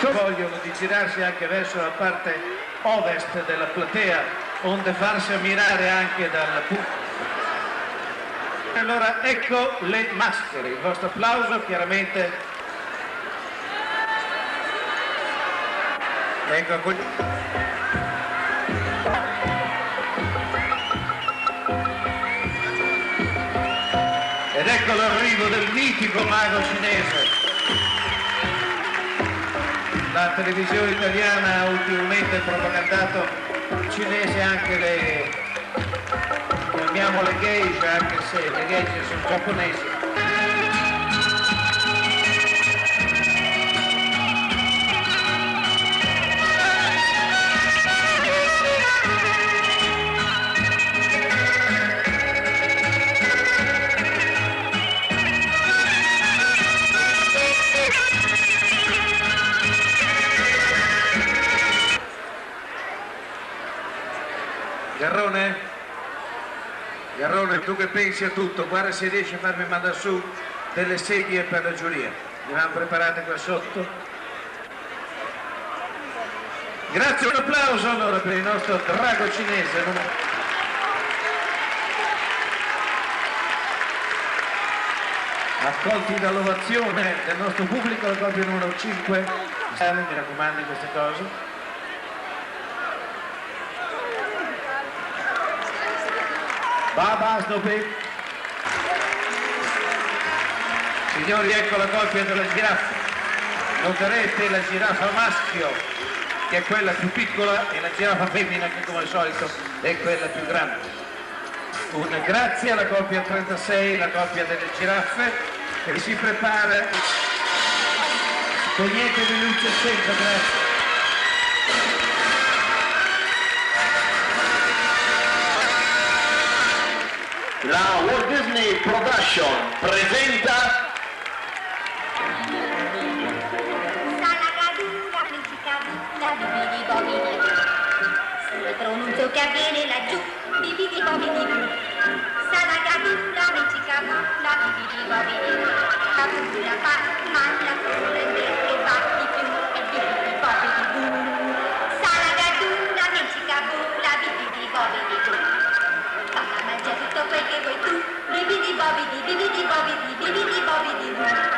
vogliono di girarsi anche verso la parte ovest della platea, onde farsi ammirare anche dal pubblico. Allora ecco le maschere, il vostro applauso chiaramente. Ecco. Ed ecco l'arrivo del mitico mago cinese. La televisione italiana ha ultimamente propagandato cinese anche le, chiamiamole geisha, anche se le geisha sono giapponesi. Garrone, tu che pensi a tutto, guarda se riesci a farmi mandare su delle sedie per la giuria. Le abbiamo preparate qua sotto. Grazie, un applauso allora per il nostro drago cinese. Accolti dall'ovazione del nostro pubblico, la coppia numero 5. Mi raccomando queste cose. Baba, Snoopy. Signori, ecco la coppia della giraffa. Noterete la giraffa maschio, che è quella più piccola, e la giraffa femmina, che come al solito è quella più grande. Un grazie alla coppia 36, la coppia delle giraffe, che si prepara. Toglietevi luce sempre, grazie. La Walt Disney Production presenta Salagadura, Messicadura, bibidi bobidi boo. Il pronuncio che avviene laggiù, bibidi bobidi boo. Salagadura, Messicadura, bibidi bobidi boo. Cadura fa, ma la corrente che va di più e bibidi bobidi boo. Salagadura, Messicadura, bibidi bobidi boo. Mamma mangia tutto quel che vuoi tu, bibidi bobidi, bibidi bobidi, bibidi bobidi boo.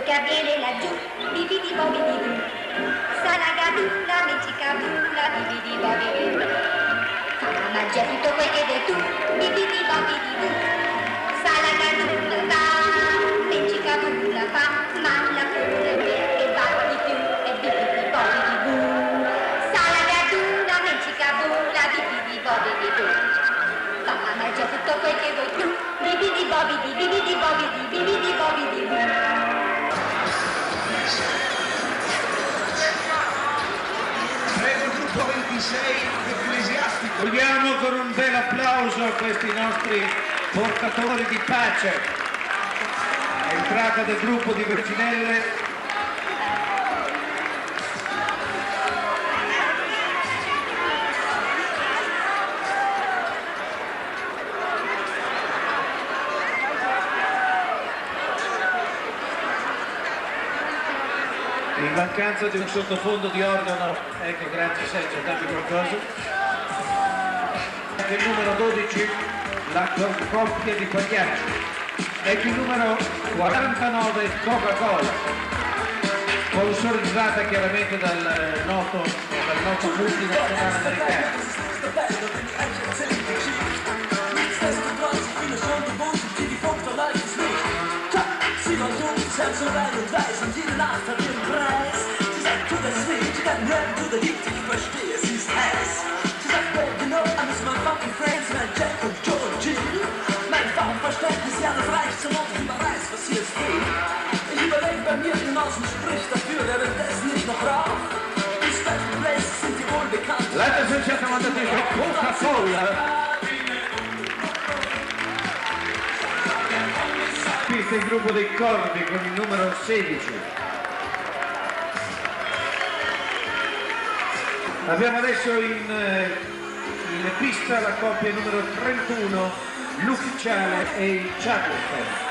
Che avviene laggiù, bibidi bobidi boo. Salagadula, Messicadula, bibidi bobidi boo. Mamma mangia tutto quel che vuoi tu, bibidi bobidi boo. Salagadula fa, Messicadula fa, ma la corrente che va di più e bibidi bobidi boo. Salagadula, Messicadula, bibidi bobidi boo. Mamma mangia tutto quel che vuoi tu, bibidi bobidi, bibidi bobidi, bibidi bobidi boo. Ecclesiastico. Vogliamo con un bel applauso a questi nostri portatori di pace. Entrata del gruppo di Vercinelle. In mancanza di un sottofondo di organo, ecco, grazie Sergio, dammi qualcosa. Ecco il numero 12, la coppia di Pagliacci. Ecco il numero 49, Coca-Cola, sponsorizzata chiaramente dal noto multinazionale americano. Senza un raio dai, sentire l'asta del Preis. Ti sento da switch, da rap, mandati su Coca-Cola. Pista il gruppo dei Corvi con il numero 16. Abbiamo adesso in pista la coppia numero 31, l'ufficiale e il Charleston.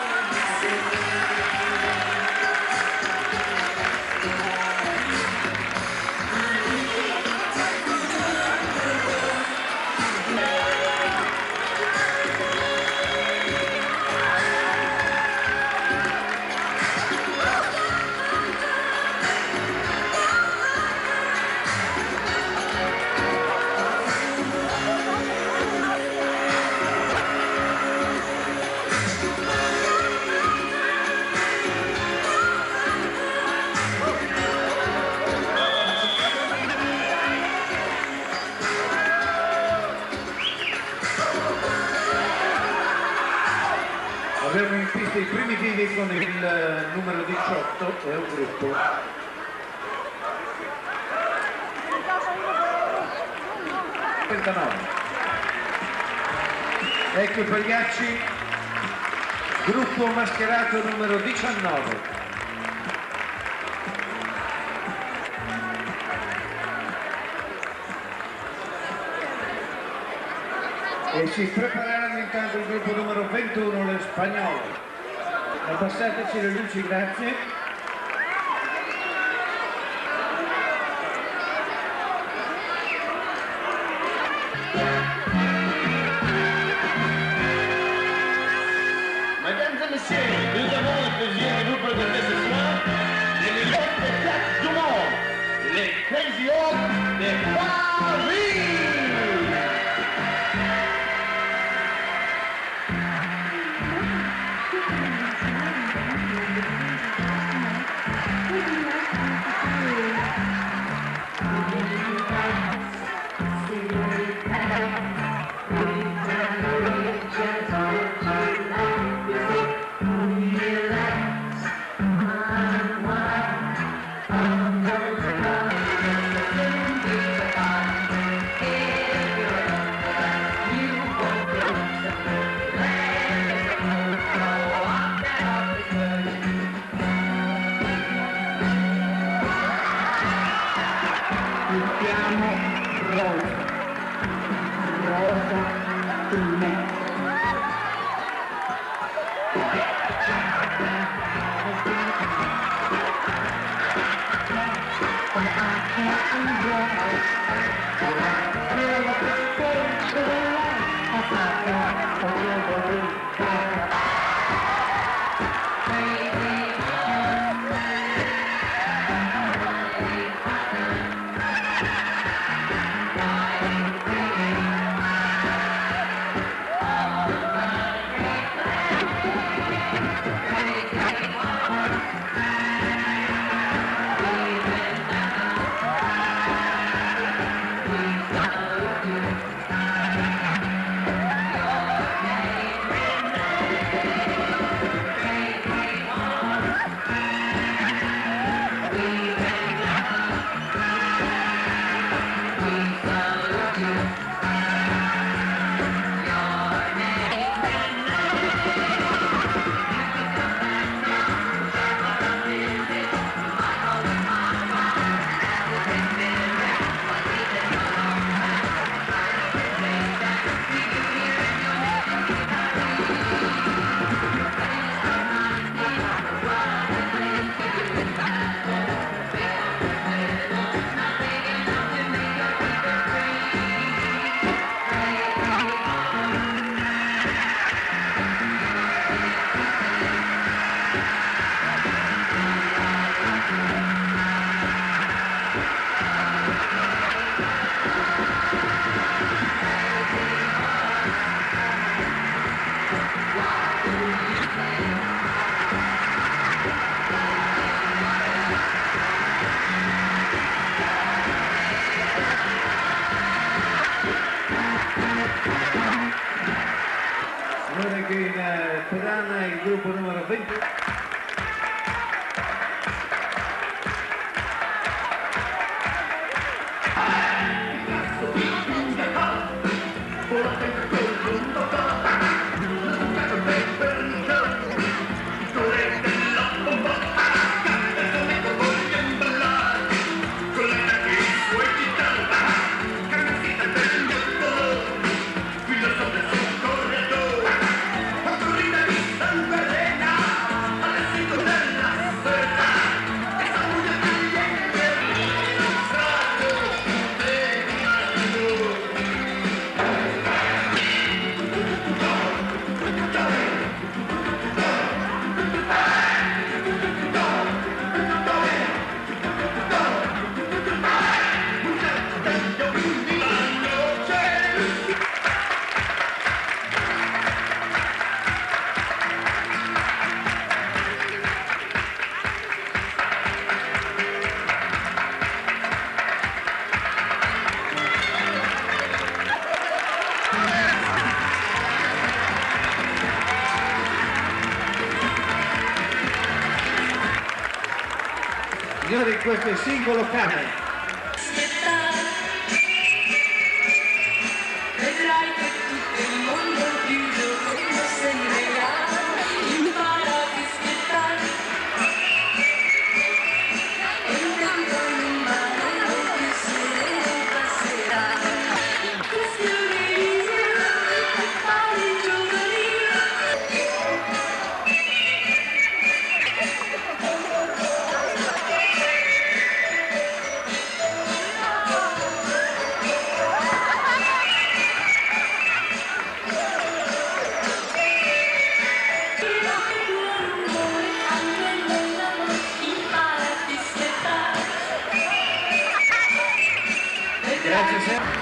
Abbiamo in pista i primitivi con il numero 18, è un gruppo. Ecco i Pagliacci, gruppo mascherato numero 19. E si prepareranno intanto il gruppo numero 21, le spagnole. Abbassateci le luci, grazie. Mesdames et messieurs, nous avons le deuxième groupe de ce soir, les meilleurs spectacles du monde, les Crazy Horse de Paris. questo è il singolo cane. Vedrai che tutto il mondo più giocondo sembrerà, impara a rispettare, e un tempo in mano più sereno passerà. In questo mese, a fare giovani. Grazie sempre.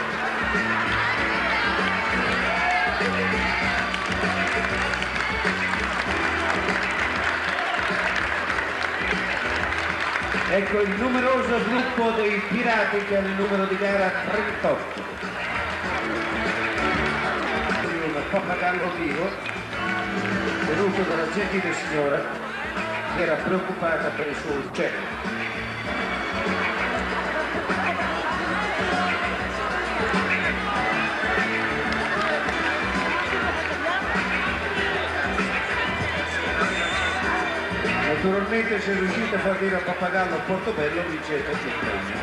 Ecco il numeroso gruppo dei pirati che ha il numero di gara 38. Un pappagallo vivo tenuto dalla gentile signora che era preoccupata per il suo uccello. Naturalmente se riuscite a far dire a pappagallo a Portobello vincete il premio.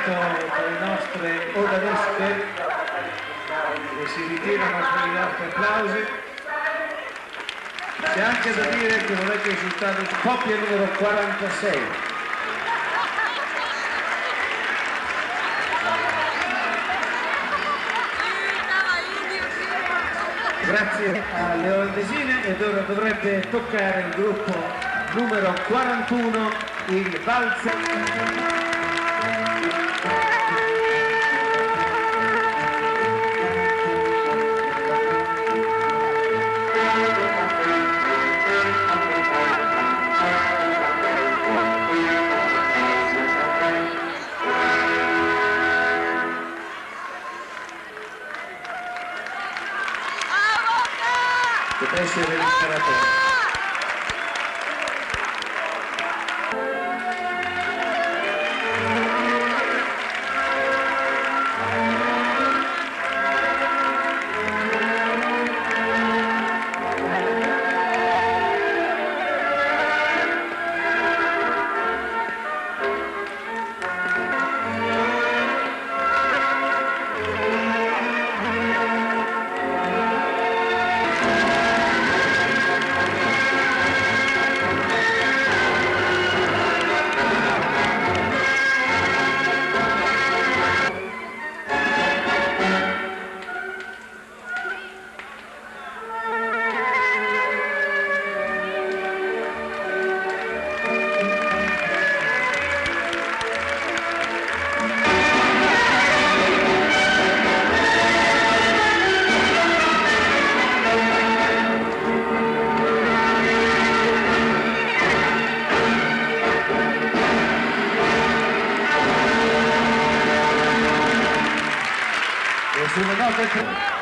Le nostre odalische che si ritirano sui nostri applausi. C'è anche da dire che non è che il risultato di coppia numero 46. Grazie alle olandesine ed ora dovrebbe toccare il gruppo numero 41, il Valzer. Deve essere l'imperatore. sulle note